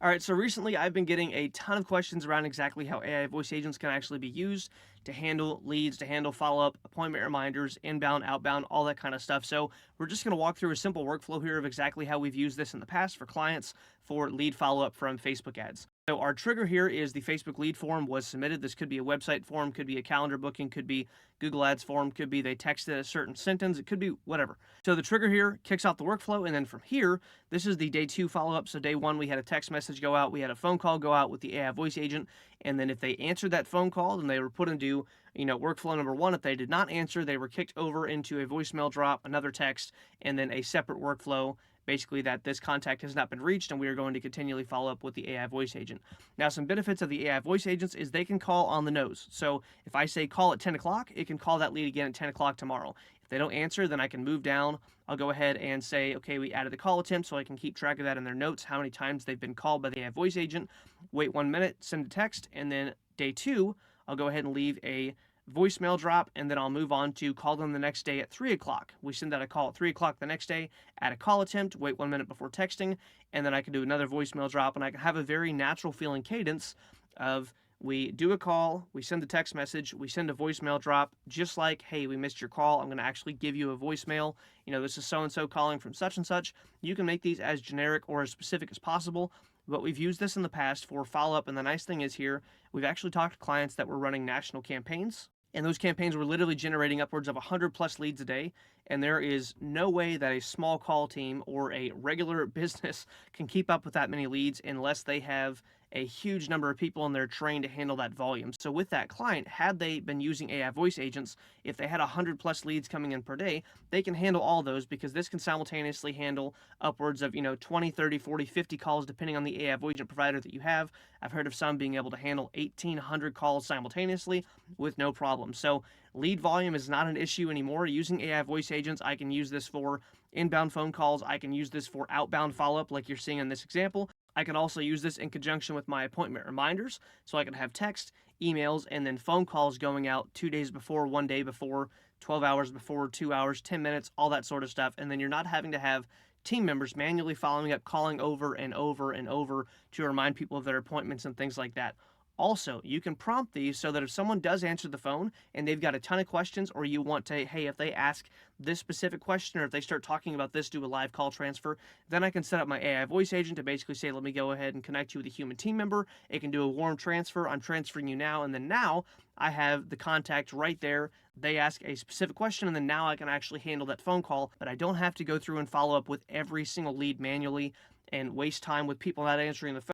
All right, so recently I've been getting a ton of questions around exactly how AI voice agents can actually be used to handle leads, to handle follow-up, appointment reminders, inbound, outbound, all that kind of stuff. So we're just going to walk through a simple workflow here of exactly how we've used this in the past for clients for lead follow-up from Facebook ads. So our trigger here is the Facebook lead form was submitted. This could be a website form, could be a calendar booking, could be Google Ads form, could be they texted a certain sentence, it could be whatever. So the trigger here kicks off the workflow, and then from here, this is the day 2 follow-up. So day 1, we had a text message go out, we had a phone call go out with the AI voice agent, and then if they answered that phone call, then they were put into, workflow number 1. If they did not answer, they were kicked over into a voicemail drop, another text, and then a separate workflow, basically that this contact has not been reached and we are going to continually follow up with the AI voice agent. Now, some benefits of the AI voice agents is they can call on the nose. So if I say call at 10 o'clock, it can call that lead again at 10 o'clock tomorrow. If they don't answer, then I can move down. I'll go ahead and say, okay, we added the call attempt, so I can keep track of that in their notes, how many times they've been called by the AI voice agent. Wait 1 minute, send a text, and then day 2, I'll go ahead and leave a voicemail drop, and then I'll move on to call them the next day at 3 o'clock. We send out a call at 3 o'clock the next day, add a call attempt, wait 1 minute before texting, and then I can do another voicemail drop, and I can have a very natural feeling cadence of we do a call, we send a text message, we send a voicemail drop, just like, hey, we missed your call, I'm going to actually give you a voicemail. This is so-and-so calling from such and such. You can make these as generic or as specific as possible, but we've used this in the past for follow-up, and the nice thing is here, we've actually talked to clients that were running national campaigns, and those campaigns were literally generating upwards of 100 plus leads a day. And there is no way that a small call team or a regular business can keep up with that many leads unless they have a huge number of people in there trained to handle that volume. So with that client, had they been using AI voice agents, if they had 100 plus leads coming in per day, they can handle all those because this can simultaneously handle upwards of, 20, 30, 40, 50 calls depending on the AI voice agent provider that you have. I've heard of some being able to handle 1,800 calls simultaneously with no problem. So lead volume is not an issue anymore. Using AI voice agents, I can use this for inbound phone calls. I can use this for outbound follow-up like you're seeing in this example. I can also use this in conjunction with my appointment reminders. So I can have text, emails, and then phone calls going out 2 days before, 1 day before, 12 hours before, 2 hours, 10 minutes, all that sort of stuff. And then you're not having to have team members manually following up, calling over and over and over to remind people of their appointments and things like that. Also, you can prompt these so that if someone does answer the phone and they've got a ton of questions, or you want to, hey, if they ask this specific question or if they start talking about this, do a live call transfer, then I can set up my AI voice agent to basically say, let me go ahead and connect you with a human team member. It can do a warm transfer. I'm transferring you now. And then now I have the contact right there. They ask a specific question, and then now I can actually handle that phone call, but I don't have to go through and follow up with every single lead manually and waste time with people not answering the phone.